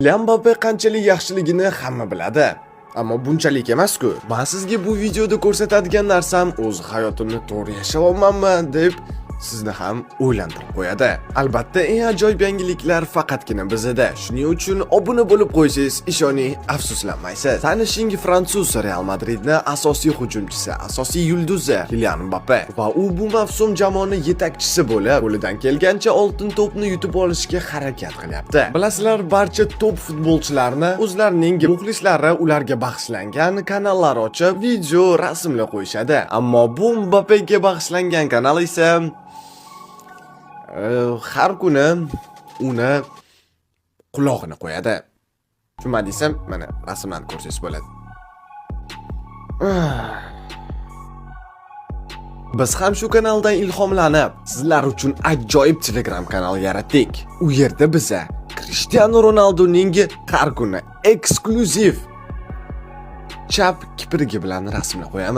Mbappe qanchalik yaxshiligini hamma biladi. Ammo bunchalik emas-ku. Men sizga bu videoda ko'rsatadigan narsam o'z hayotimni to'g'ri yashayapmanmi deb sizni ham o'ylantirib qo'yadi. Albatta, eng ajoyib yangiliklar faqatgina bizda. Shuning uchun obuna bo'lib qo'ysangiz, ishoning, afsuslanmaysiz. Tanishing, fransuz Real Madridning asosiy hujumchisi, asosiy yulduzi Kylian Mbappe va u bu mavsum jamoani yetakchisi bo'lib, qo'lidan kelgancha oltin to'pni yutib olishga harakat qilyapti. Bilasizlar, barcha top futbolchilarni o'zlarining muxlislari ularga bag'ishlangan kanallar ochib, video, rasmlar qo'yishadi. Ammo bu Mbappega bag'ishlangan kanal esa har kuni uni qulog'ini qo'yadi. Nima desam, mana rasmlarni ko'rsangiz bo'ladi. Biz ham shu kanaldan ilhomlanib, sizlar uchun ajoyib Telegram kanal yaratdik. U yerda biza Cristiano Ronaldoning har kuni eksklyuziv chap kiprigi bilan rasmlar qo'yamiz.